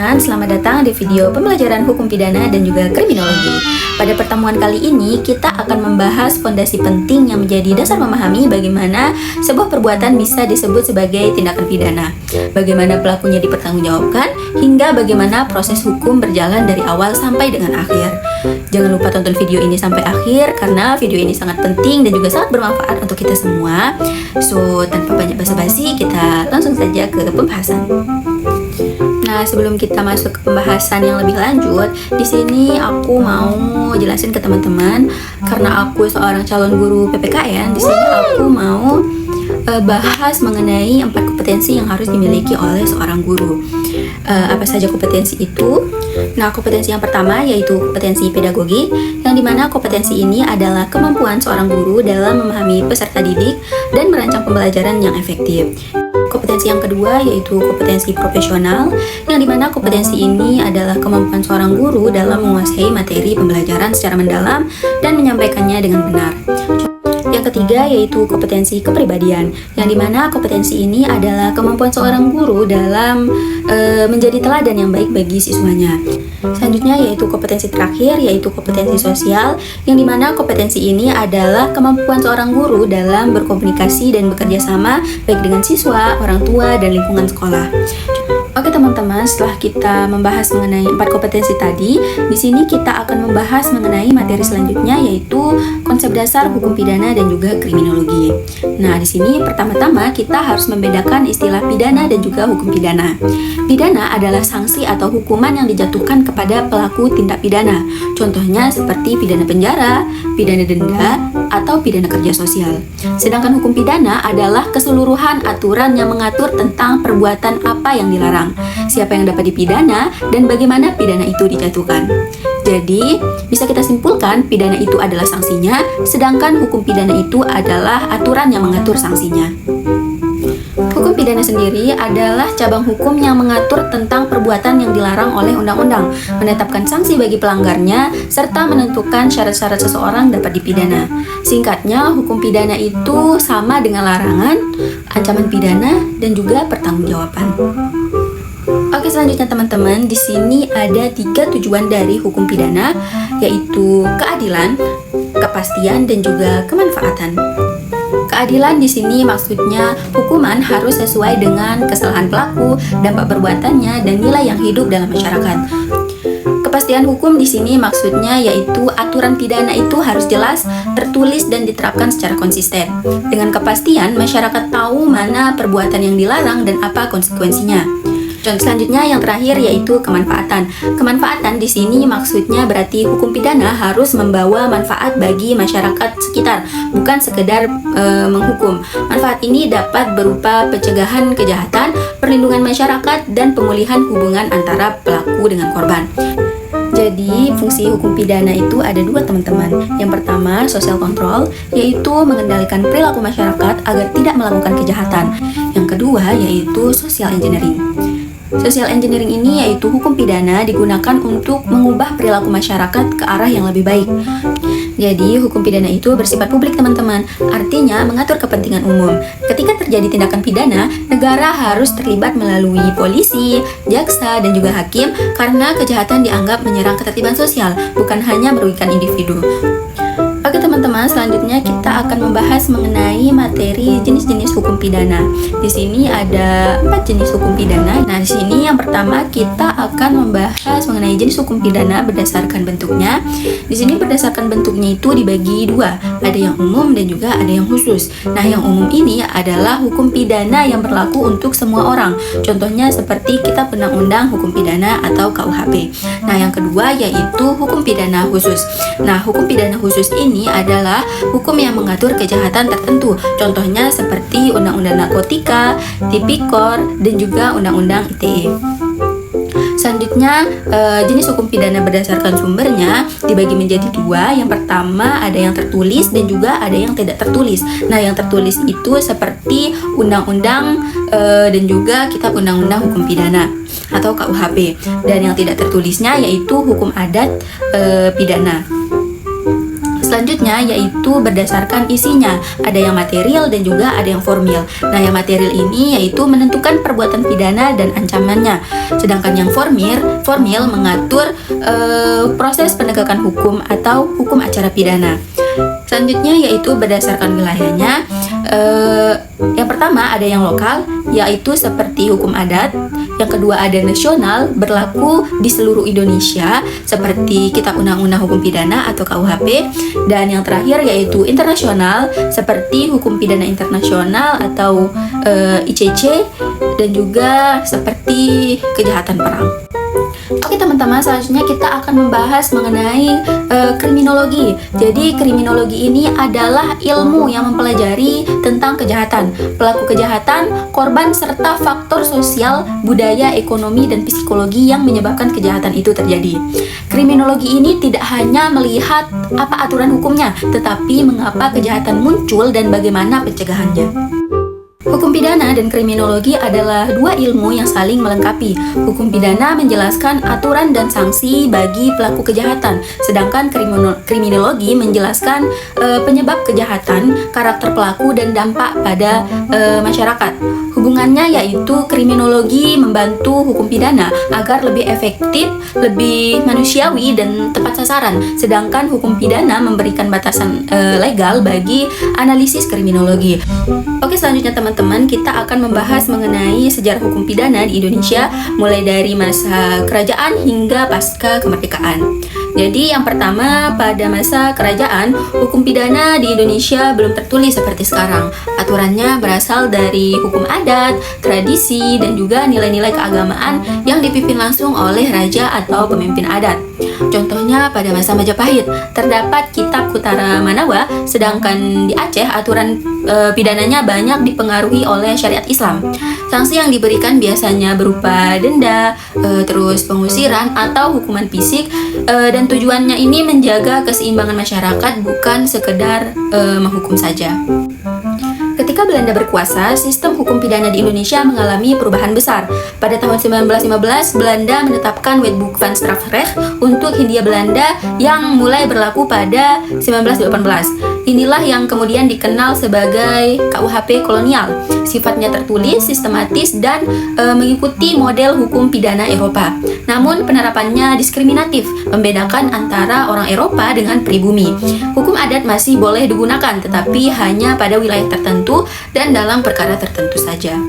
teman-teman, selamat datang di video pembelajaran hukum pidana dan juga kriminologi. Pada pertemuan kali ini, kita akan membahas fondasi penting yang menjadi dasar memahami bagaimana sebuah perbuatan bisa disebut sebagai tindakan pidana, bagaimana pelakunya dipertanggungjawabkan, hingga bagaimana proses hukum berjalan dari awal sampai dengan akhir. Jangan lupa tonton video ini sampai akhir, karena video ini sangat penting dan juga sangat bermanfaat untuk kita semua. So, tanpa banyak basa-basi, kita langsung saja ke pembahasan. Nah, sebelum kita masuk ke pembahasan yang lebih lanjut, di sini aku mau jelasin ke teman-teman, karena aku seorang calon guru PPKN, di sini aku mau bahas mengenai 4 kompetensi yang harus dimiliki oleh seorang guru. Apa saja kompetensi itu? Nah, kompetensi yang pertama yaitu kompetensi pedagogi, yang dimana kompetensi ini adalah kemampuan seorang guru dalam memahami peserta didik dan merancang pembelajaran yang efektif. Kompetensi yang kedua yaitu kompetensi profesional, yang dimana kompetensi ini adalah kemampuan seorang guru dalam menguasai materi pembelajaran secara mendalam dan menyampaikannya dengan benar. Yang ketiga yaitu kompetensi kepribadian, yang dimana kompetensi ini adalah kemampuan seorang guru dalam menjadi teladan yang baik bagi siswanya. Selanjutnya yaitu kompetensi terakhir yaitu kompetensi sosial, yang dimana kompetensi ini adalah kemampuan seorang guru dalam berkomunikasi dan bekerja sama baik dengan siswa, orang tua, dan lingkungan sekolah. Oke teman-teman, setelah kita membahas mengenai 4 kompetensi tadi, di sini kita akan membahas mengenai materi selanjutnya yaitu konsep dasar hukum pidana dan juga kriminologi. Nah, di sini pertama-tama kita harus membedakan istilah pidana dan juga hukum pidana. Pidana adalah sanksi atau hukuman yang dijatuhkan kepada pelaku tindak pidana. Contohnya seperti pidana penjara, pidana denda, atau pidana kerja sosial. Sedangkan hukum pidana adalah keseluruhan aturan yang mengatur tentang perbuatan apa yang dilarang, siapa yang dapat dipidana, dan bagaimana pidana itu dijatuhkan. Jadi, bisa kita simpulkan pidana itu adalah sanksinya, sedangkan hukum pidana itu adalah aturan yang mengatur sanksinya. Hukum pidana sendiri adalah cabang hukum yang mengatur tentang perbuatan yang dilarang oleh undang-undang, menetapkan sanksi bagi pelanggarnya, serta menentukan syarat-syarat seseorang dapat dipidana. Singkatnya, hukum pidana itu sama dengan larangan, ancaman pidana, dan juga pertanggungjawaban. Oke, selanjutnya teman-teman, di sini ada 3 tujuan dari hukum pidana, yaitu keadilan, kepastian, dan juga kemanfaatan. Keadilan di sini maksudnya hukuman harus sesuai dengan kesalahan pelaku, dampak perbuatannya, dan nilai yang hidup dalam masyarakat. Kepastian hukum di sini maksudnya yaitu aturan pidana itu harus jelas, tertulis, dan diterapkan secara konsisten. Dengan kepastian, masyarakat tahu mana perbuatan yang dilarang dan apa konsekuensinya. Contoh selanjutnya yang terakhir yaitu kemanfaatan. Kemanfaatan di sini maksudnya berarti hukum pidana harus membawa manfaat bagi masyarakat sekitar, bukan sekedar menghukum. Manfaat ini dapat berupa pencegahan kejahatan, perlindungan masyarakat, dan pemulihan hubungan antara pelaku dengan korban. Jadi, fungsi hukum pidana itu ada 2 teman-teman. Yang pertama, social control, yaitu mengendalikan perilaku masyarakat agar tidak melakukan kejahatan. Yang kedua, yaitu social engineering. Social engineering ini yaitu hukum pidana digunakan untuk mengubah perilaku masyarakat ke arah yang lebih baik. Jadi, hukum pidana itu bersifat publik teman-teman, artinya mengatur kepentingan umum. Ketika terjadi tindakan pidana, negara harus terlibat melalui polisi, jaksa, dan juga hakim karena kejahatan dianggap menyerang ketertiban sosial, bukan hanya merugikan individu. Oke teman-teman, selanjutnya kita akan membahas mengenai materi jenis-jenis hukum pidana. Di sini ada 4 jenis hukum pidana. Nah, di sini yang pertama kita akan membahas mengenai jenis hukum pidana berdasarkan bentuknya. Di sini berdasarkan bentuknya itu dibagi 2, ada yang umum dan juga ada yang khusus. Nah, yang umum ini adalah hukum pidana yang berlaku untuk semua orang. Contohnya seperti Kitab Undang-Undang Hukum Pidana atau KUHP. Nah, yang kedua yaitu hukum pidana khusus. Nah, hukum pidana khusus ini adalah hukum yang mengatur kejahatan tertentu. Contohnya seperti Undang-Undang Narkotika, Tipikor, dan juga Undang-Undang ITE. Selanjutnya, jenis hukum pidana berdasarkan sumbernya dibagi menjadi 2. Yang pertama ada yang tertulis dan juga ada yang tidak tertulis. Nah, yang tertulis itu seperti undang-undang dan juga Kitab Undang-Undang Hukum Pidana atau KUHP. Dan yang tidak tertulisnya yaitu hukum adat pidana. Selanjutnya yaitu berdasarkan isinya, ada yang material dan juga ada yang formil. Nah, yang material ini yaitu menentukan perbuatan pidana dan ancamannya, sedangkan yang formil mengatur proses penegakan hukum atau hukum acara pidana. Selanjutnya yaitu berdasarkan wilayahnya. Yang pertama ada yang lokal, yaitu seperti hukum adat. Yang kedua ada nasional, berlaku di seluruh Indonesia, seperti Kitab Undang-Undang Hukum Pidana atau KUHP. Dan yang terakhir yaitu internasional, seperti Hukum Pidana Internasional atau ICC, dan juga seperti kejahatan perang. Oke teman-teman, selanjutnya kita akan membahas mengenai kriminologi. Jadi kriminologi ini adalah ilmu yang mempelajari tentang kejahatan, pelaku kejahatan, korban, serta faktor sosial, budaya, ekonomi, dan psikologi yang menyebabkan kejahatan itu terjadi. Kriminologi ini tidak hanya melihat apa aturan hukumnya, tetapi mengapa kejahatan muncul dan bagaimana pencegahannya. Hukum pidana dan kriminologi adalah dua ilmu yang saling melengkapi. Hukum pidana menjelaskan aturan dan sanksi bagi pelaku kejahatan, sedangkan kriminologi menjelaskan penyebab kejahatan, karakter pelaku, dan dampak pada masyarakat. Hubungannya yaitu kriminologi membantu hukum pidana agar lebih efektif, lebih manusiawi, dan tepat sasaran, sedangkan hukum pidana memberikan batasan legal bagi analisis kriminologi. Oke, selanjutnya teman-teman, kita akan membahas mengenai sejarah hukum pidana di Indonesia mulai dari masa kerajaan hingga pasca kemerdekaan. Jadi yang pertama, pada masa kerajaan, hukum pidana di Indonesia belum tertulis seperti sekarang. Aturannya berasal dari hukum adat, tradisi, dan juga nilai-nilai keagamaan yang dipimpin langsung oleh raja atau pemimpin adat. Contohnya pada masa Majapahit, terdapat Kitab Kutara Manawa, sedangkan di Aceh aturan pidananya banyak dipengaruhi oleh syariat Islam. Sanksi yang diberikan biasanya berupa denda, terus pengusiran atau hukuman fisik, dan tujuannya ini menjaga keseimbangan masyarakat, bukan sekedar menghukum saja. Ketika Belanda berkuasa, sistem hukum pidana di Indonesia mengalami perubahan besar. Pada tahun 1915, Belanda menetapkan Wetboek van Strafrecht untuk Hindia Belanda yang mulai berlaku pada 1918. Inilah yang kemudian dikenal sebagai KUHP kolonial. Sifatnya tertulis, sistematis, dan mengikuti model hukum pidana Eropa. Namun penerapannya diskriminatif, membedakan antara orang Eropa dengan pribumi. Hukum adat masih boleh digunakan, tetapi hanya pada wilayah tertentu dan dalam perkara tertentu saja.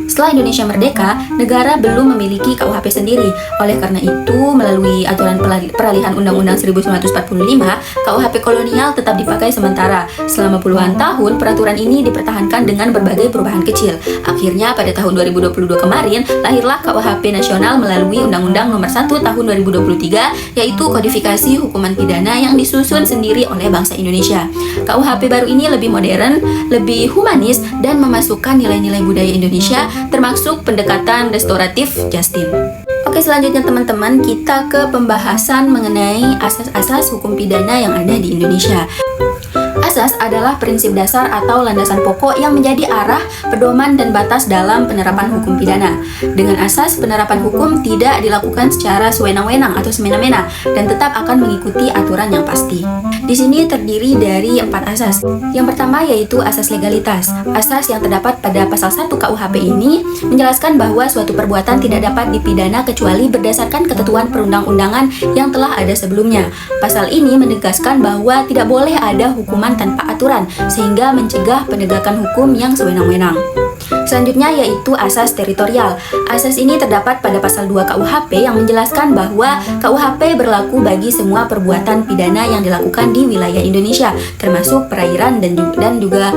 Setelah Indonesia merdeka, negara belum memiliki KUHP sendiri. Oleh karena itu, melalui aturan peralihan Undang-Undang 1945, KUHP kolonial tetap dipakai sementara. Selama puluhan tahun, peraturan ini dipertahankan dengan berbagai perubahan kecil. Akhirnya, pada tahun 2022 kemarin, lahirlah KUHP nasional melalui Undang-Undang Nomor 1 Tahun 2023, yaitu kodifikasi hukuman pidana yang disusun sendiri oleh bangsa Indonesia. KUHP baru ini lebih modern, lebih humanis, dan memasukkan nilai-nilai budaya Indonesia, termasuk pendekatan restoratif justice. Oke, selanjutnya teman-teman, kita ke pembahasan mengenai asas-asas hukum pidana yang ada di Indonesia. Asas adalah prinsip dasar atau landasan pokok yang menjadi arah, pedoman, dan batas dalam penerapan hukum pidana. Dengan asas, penerapan hukum tidak dilakukan secara sewenang-wenang atau semena-mena dan tetap akan mengikuti aturan yang pasti. Di sini terdiri dari 4 asas. Yang pertama yaitu asas legalitas. Asas yang terdapat pada pasal 1 KUHP ini menjelaskan bahwa suatu perbuatan tidak dapat dipidana kecuali berdasarkan ketentuan perundang-undangan yang telah ada sebelumnya. Pasal ini menegaskan bahwa tidak boleh ada hukuman tanpa aturan, sehingga mencegah penegakan hukum yang sewenang-wenang. Selanjutnya yaitu asas teritorial. Asas ini terdapat pada pasal 2 KUHP yang menjelaskan bahwa KUHP berlaku bagi semua perbuatan pidana yang dilakukan di wilayah Indonesia, termasuk perairan dan juga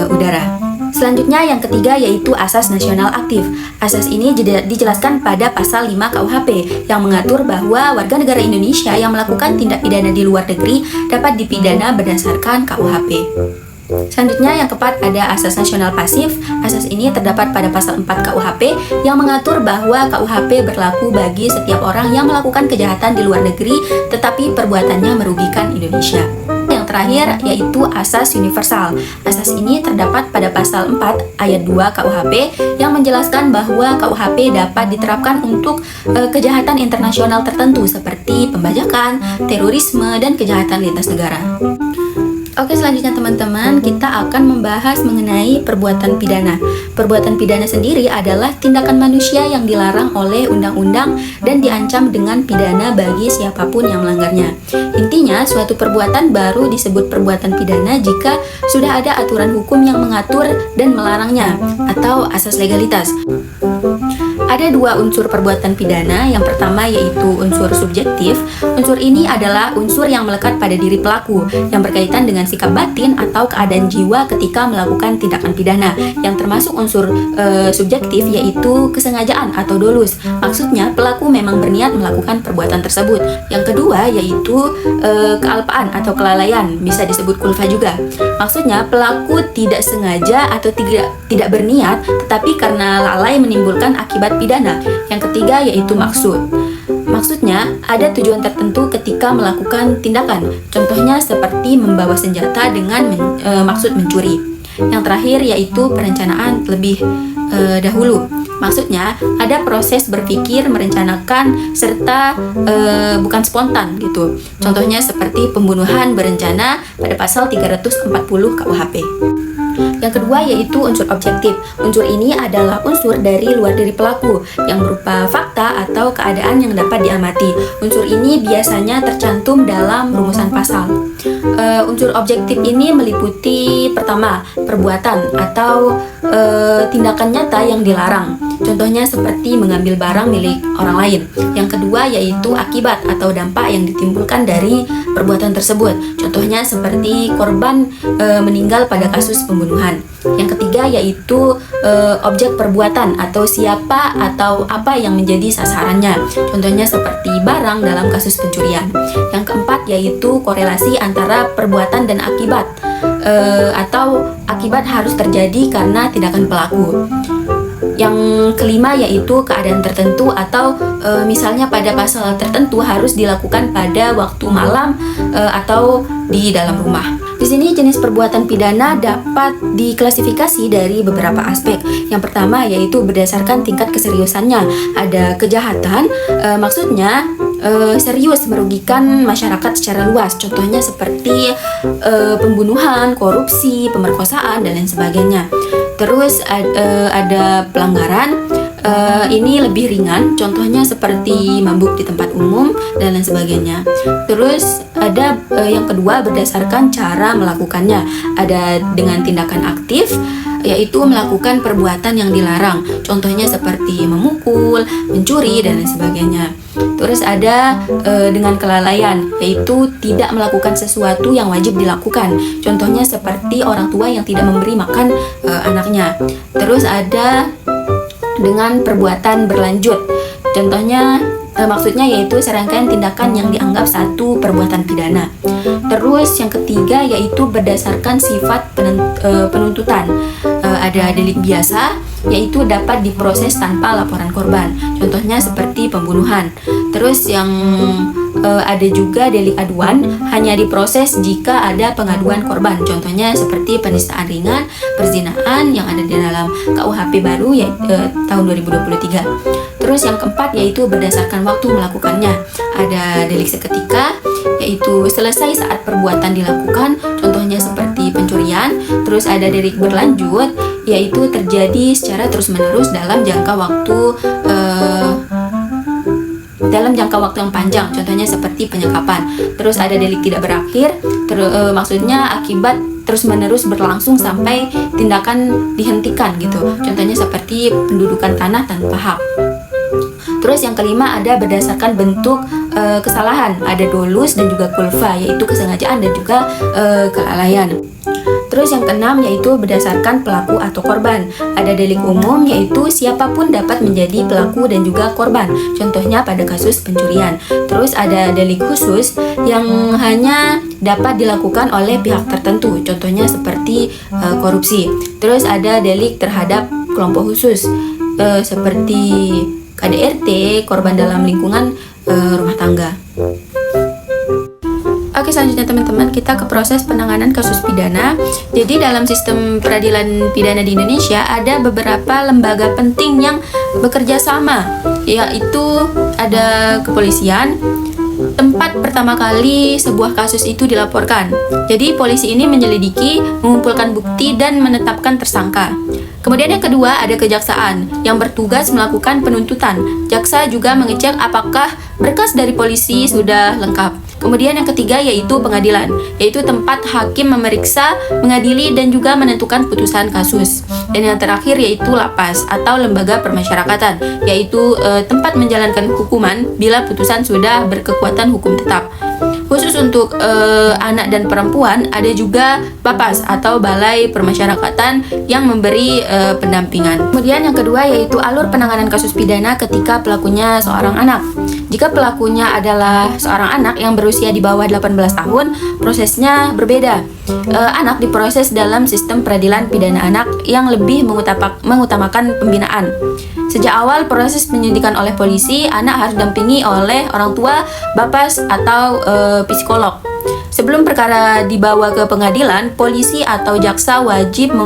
udara. Selanjutnya yang ketiga yaitu asas nasional aktif. Asas ini dijelaskan pada pasal 5 KUHP yang mengatur bahwa warga negara Indonesia yang melakukan tindak pidana di luar negeri dapat dipidana berdasarkan KUHP. Selanjutnya yang keempat ada asas nasional pasif. Asas ini terdapat pada pasal 4 KUHP yang mengatur bahwa KUHP berlaku bagi setiap orang yang melakukan kejahatan di luar negeri tetapi perbuatannya merugikan Indonesia. Yang terakhir yaitu asas universal. Asas ini terdapat pada pasal 4 ayat 2 KUHP yang menjelaskan bahwa KUHP dapat diterapkan untuk kejahatan internasional tertentu seperti pembajakan, terorisme, dan kejahatan lintas negara. Oke, selanjutnya teman-teman, kita akan membahas mengenai perbuatan pidana. Perbuatan pidana sendiri adalah tindakan manusia yang dilarang oleh undang-undang dan diancam dengan pidana bagi siapapun yang melanggarnya. Intinya, suatu perbuatan baru disebut perbuatan pidana jika sudah ada aturan hukum yang mengatur dan melarangnya, atau asas legalitas. Ada dua unsur perbuatan pidana. Yang pertama yaitu unsur subjektif. Unsur ini adalah unsur yang melekat pada diri pelaku, yang berkaitan dengan sikap batin atau keadaan jiwa ketika melakukan tindakan pidana. Yang termasuk unsur subjektif yaitu kesengajaan atau dolus. Maksudnya pelaku memang berniat melakukan perbuatan tersebut. Yang kedua yaitu kealpaan atau kelalaian, bisa disebut kulfa juga. Maksudnya pelaku tidak sengaja atau tidak berniat, tetapi karena lalai menimbulkan akibat pidana. Yang ketiga yaitu maksud. Maksudnya ada tujuan tertentu ketika melakukan tindakan. Contohnya seperti membawa senjata dengan maksud mencuri. Yang terakhir yaitu perencanaan lebih dahulu. Maksudnya ada proses berpikir, merencanakan, serta bukan spontan gitu. Contohnya seperti pembunuhan berencana pada pasal 340 KUHP. Yang kedua yaitu unsur objektif. Unsur ini adalah unsur dari luar diri pelaku yang berupa fakta atau keadaan yang dapat diamati. Unsur ini biasanya tercantum dalam rumusan pasal. Unsur objektif ini meliputi pertama, perbuatan atau tindakan nyata yang dilarang. Contohnya seperti mengambil barang milik orang lain. Yang kedua yaitu akibat atau dampak yang ditimbulkan dari perbuatan tersebut. Contohnya seperti korban meninggal pada kasus pembunuhan. Yang ketiga yaitu objek perbuatan atau siapa atau apa yang menjadi sasarannya. Contohnya seperti barang dalam kasus pencurian. Yang keempat yaitu korelasi antara perbuatan dan akibat atau akibat harus terjadi karena tindakan pelaku. Yang kelima yaitu keadaan tertentu atau misalnya pada pasal tertentu harus dilakukan pada waktu malam atau di dalam rumah. Di sini jenis perbuatan pidana dapat diklasifikasi dari beberapa aspek. Yang pertama yaitu berdasarkan tingkat keseriusannya. Ada kejahatan, maksudnya serius merugikan masyarakat secara luas. Contohnya seperti pembunuhan, korupsi, pemerkosaan, dan lain sebagainya. Terus ada pelanggaran, ini lebih ringan, contohnya seperti mabuk di tempat umum dan lain sebagainya. Terus ada yang kedua berdasarkan cara melakukannya. Ada dengan tindakan aktif, yaitu melakukan perbuatan yang dilarang, contohnya seperti memukul, mencuri, dan lain sebagainya. Terus ada dengan kelalaian, yaitu tidak melakukan sesuatu yang wajib dilakukan, contohnya seperti orang tua yang tidak memberi makan anaknya. Terus ada dengan perbuatan berlanjut, contohnya maksudnya yaitu serangkaian tindakan yang dianggap satu perbuatan pidana. Terus yang ketiga yaitu berdasarkan sifat penuntutan. Ada delik biasa, yaitu dapat diproses tanpa laporan korban, contohnya seperti pembunuhan. Terus yang ada juga delik aduan, hanya diproses jika ada pengaduan korban, contohnya seperti penistaan ringan, perzinahan yang ada di dalam KUHP baru tahun 2023. Terus yang keempat yaitu berdasarkan waktu melakukannya. Ada delik seketika, yaitu selesai saat perbuatan dilakukan, contohnya seperti pencurian. Terus ada delik berlanjut, yaitu terjadi secara terus-menerus dalam jangka waktu yang panjang, contohnya seperti penyekapan. Terus ada delik tidak berakhir, maksudnya akibat terus-menerus berlangsung sampai tindakan dihentikan gitu, contohnya seperti pendudukan tanah tanpa hak. Terus yang kelima ada berdasarkan bentuk kesalahan, ada dolus dan juga kulfa, yaitu kesengajaan dan juga kelalaian. Terus yang keenam yaitu berdasarkan pelaku atau korban. Ada delik umum, yaitu siapapun dapat menjadi pelaku dan juga korban, contohnya pada kasus pencurian. Terus ada delik khusus yang hanya dapat dilakukan oleh pihak tertentu, contohnya seperti korupsi. Terus ada delik terhadap kelompok khusus seperti KDRT, korban dalam lingkungan rumah tangga. Oke, selanjutnya teman-teman, kita ke proses penanganan kasus pidana. Jadi dalam sistem peradilan pidana di Indonesia ada beberapa lembaga penting yang bekerja sama, yaitu ada kepolisian, tempat pertama kali sebuah kasus itu dilaporkan. Jadi polisi ini menyelidiki, mengumpulkan bukti, dan menetapkan tersangka. Kemudian yang kedua ada kejaksaan yang bertugas melakukan penuntutan. Jaksa juga mengecek apakah berkas dari polisi sudah lengkap. Kemudian yang ketiga yaitu pengadilan, yaitu tempat hakim memeriksa, mengadili, dan juga menentukan putusan kasus. Dan yang terakhir yaitu lapas atau lembaga permasyarakatan, yaitu tempat menjalankan hukuman bila putusan sudah berkekuatan hukum tetap. Khusus untuk anak dan perempuan ada juga Bapas atau Balai Permasyarakatan yang memberi pendampingan. Kemudian yang kedua yaitu alur penanganan kasus pidana ketika pelakunya seorang anak. Jika pelakunya adalah seorang anak yang berusia di bawah 18 tahun, prosesnya berbeda. Anak diproses dalam sistem peradilan pidana anak yang lebih mengutamakan pembinaan. Sejak awal proses penyidikan oleh polisi, anak harus didampingi oleh orang tua, bapas, atau psikolog. Sebelum perkara dibawa ke pengadilan, polisi atau jaksa wajib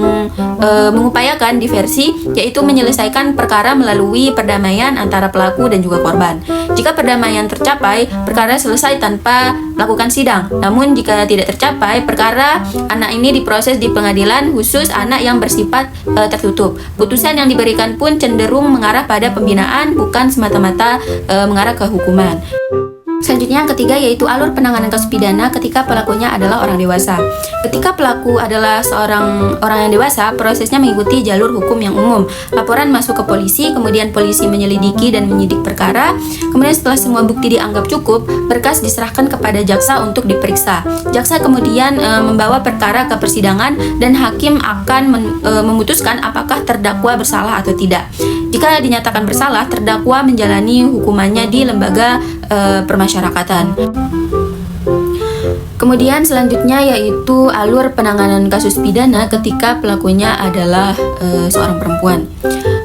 mengupayakan diversi, yaitu menyelesaikan perkara melalui perdamaian antara pelaku dan juga korban. Jika perdamaian tercapai, perkara selesai tanpa melakukan sidang. Namun jika tidak tercapai, perkara anak ini diproses di pengadilan khusus anak yang bersifat tertutup. Putusan yang diberikan pun cenderung mengarah pada pembinaan, bukan semata-mata mengarah ke hukuman. Selanjutnya yang ketiga yaitu alur penanganan kasus pidana ketika pelakunya adalah orang dewasa. Ketika pelaku adalah seorang orang yang dewasa, prosesnya mengikuti jalur hukum yang umum. Laporan masuk ke polisi, kemudian polisi menyelidiki dan menyidik perkara. Kemudian setelah semua bukti dianggap cukup, berkas diserahkan kepada jaksa untuk diperiksa. Jaksa kemudian membawa perkara ke persidangan dan hakim akan memutuskan apakah terdakwa bersalah atau tidak. Jika dinyatakan bersalah, terdakwa menjalani hukumannya di lembaga permasyarakatan. Kemudian selanjutnya yaitu alur penanganan kasus pidana ketika pelakunya adalah seorang perempuan.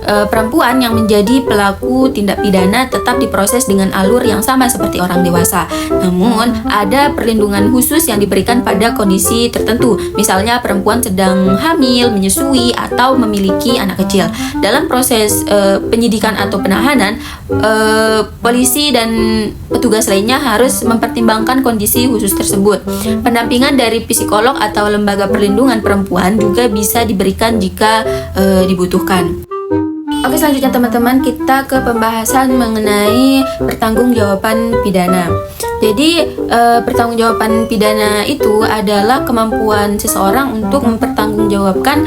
Perempuan yang menjadi pelaku tindak pidana tetap diproses dengan alur yang sama seperti orang dewasa. Namun, ada perlindungan khusus yang diberikan pada kondisi tertentu. Misalnya, perempuan sedang hamil, menyusui, atau memiliki anak kecil. Dalam proses penyidikan atau penahanan, polisi dan petugas lainnya harus mempertimbangkan kondisi khusus tersebut. Pendampingan dari psikolog atau lembaga perlindungan perempuan juga bisa diberikan jika dibutuhkan. Oke, selanjutnya teman-teman kita ke pembahasan mengenai pertanggungjawaban pidana. Jadi pertanggungjawaban pidana itu adalah kemampuan seseorang untuk mempertanggungjawabkan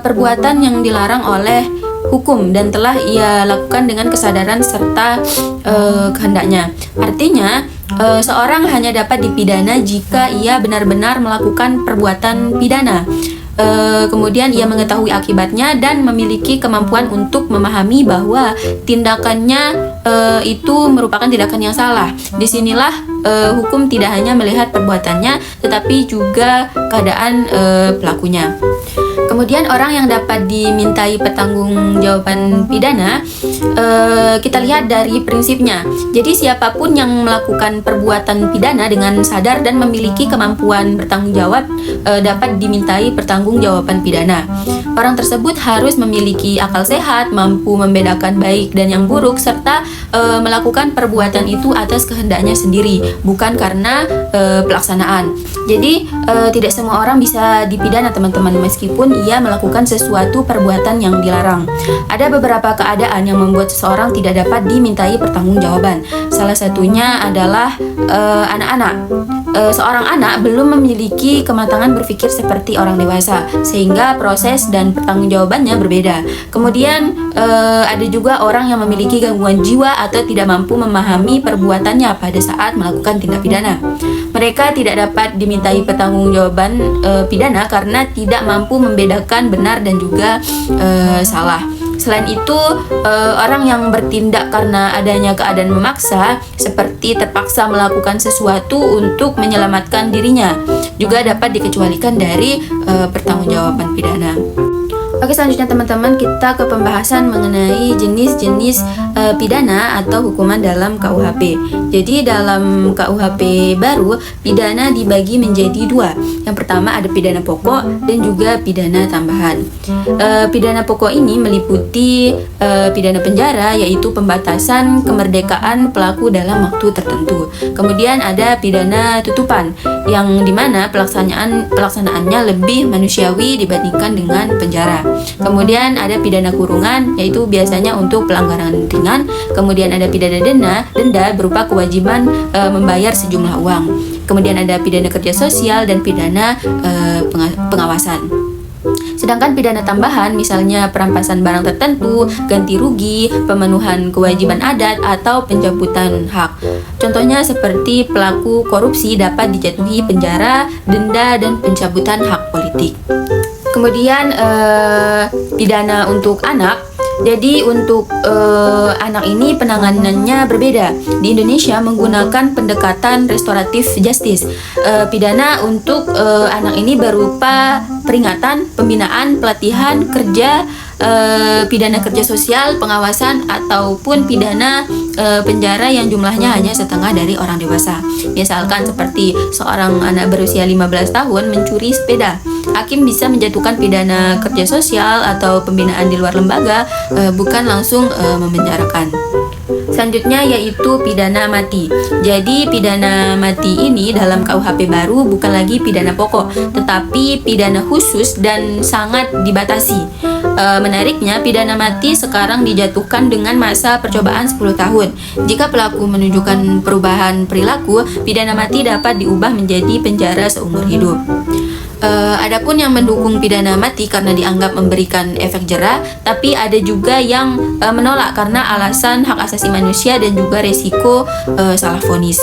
perbuatan yang dilarang oleh hukum dan telah ia lakukan dengan kesadaran serta kehendaknya. Artinya seorang hanya dapat dipidana jika ia benar-benar melakukan perbuatan pidana. Kemudian ia mengetahui akibatnya dan memiliki kemampuan untuk memahami bahwa tindakannya itu merupakan tindakan yang salah. Disinilah hukum tidak hanya melihat perbuatannya, tetapi juga keadaan pelakunya. Kemudian orang yang dapat dimintai pertanggungjawaban pidana, kita lihat dari prinsipnya. Jadi siapapun yang melakukan perbuatan pidana dengan sadar dan memiliki kemampuan bertanggung jawab dapat dimintai pertanggungjawaban pidana. Orang tersebut harus memiliki akal sehat, mampu membedakan baik dan yang buruk, serta melakukan perbuatan itu atas kehendaknya sendiri, bukan karena pelaksanaan. Jadi tidak semua orang bisa dipidana teman-teman, meskipun ia melakukan sesuatu perbuatan yang dilarang. Ada beberapa keadaan yang membuat seseorang tidak dapat dimintai pertanggungjawaban. Salah satunya adalah anak-anak. Seorang anak belum memiliki kematangan berpikir seperti orang dewasa, sehingga proses dan pertanggungjawabannya berbeda. Kemudian ada juga orang yang memiliki gangguan jiwa atau tidak mampu memahami perbuatannya pada saat melakukan tindak pidana. Mereka tidak dapat dimintai pertanggungjawaban pidana karena tidak mampu membedakan benar dan juga salah. Selain itu, orang yang bertindak karena adanya keadaan memaksa, seperti terpaksa melakukan sesuatu untuk menyelamatkan dirinya, juga dapat dikecualikan dari pertanggungjawaban pidana. Oke, selanjutnya teman-teman kita ke pembahasan mengenai jenis-jenis pidana atau hukuman dalam KUHP. Jadi dalam KUHP baru, pidana dibagi menjadi dua. Yang pertama ada pidana pokok dan juga pidana tambahan. Pidana pokok ini meliputi pidana penjara, yaitu pembatasan kemerdekaan pelaku dalam waktu tertentu. Kemudian ada pidana tutupan, yang dimana pelaksanaannya lebih manusiawi dibandingkan dengan penjara. Kemudian ada pidana kurungan, yaitu biasanya untuk pelanggaran ringan. Kemudian ada pidana denda berupa kewajiban membayar sejumlah uang. Kemudian ada pidana kerja sosial dan pidana pengawasan. Sedangkan pidana tambahan misalnya perampasan barang tertentu, ganti rugi, pemenuhan kewajiban adat, atau pencabutan hak. Contohnya seperti pelaku korupsi dapat dijatuhi penjara, denda, dan pencabutan hak politik. Kemudian pidana untuk anak. Jadi untuk anak ini penanganannya berbeda. Di Indonesia menggunakan pendekatan restoratif justice. Pidana untuk anak ini berupa peringatan, pembinaan, pelatihan, kerja, pidana kerja sosial, pengawasan, ataupun pidana penjara yang jumlahnya hanya setengah dari orang dewasa. Misalkan seperti seorang anak berusia 15 tahun mencuri sepeda. Hakim bisa menjatuhkan pidana kerja sosial atau pembinaan di luar lembaga, bukan langsung memenjarakan. Selanjutnya yaitu pidana mati. Jadi pidana mati ini dalam KUHP baru bukan lagi pidana pokok, tetapi pidana khusus dan sangat dibatasi. Menariknya, pidana mati sekarang dijatuhkan dengan masa percobaan 10 tahun. Jika pelaku menunjukkan perubahan perilaku, pidana mati dapat diubah menjadi penjara seumur hidup. Adapun yang mendukung pidana mati karena dianggap memberikan efek jera, tapi ada juga yang menolak karena alasan hak asasi manusia dan juga resiko salah vonis.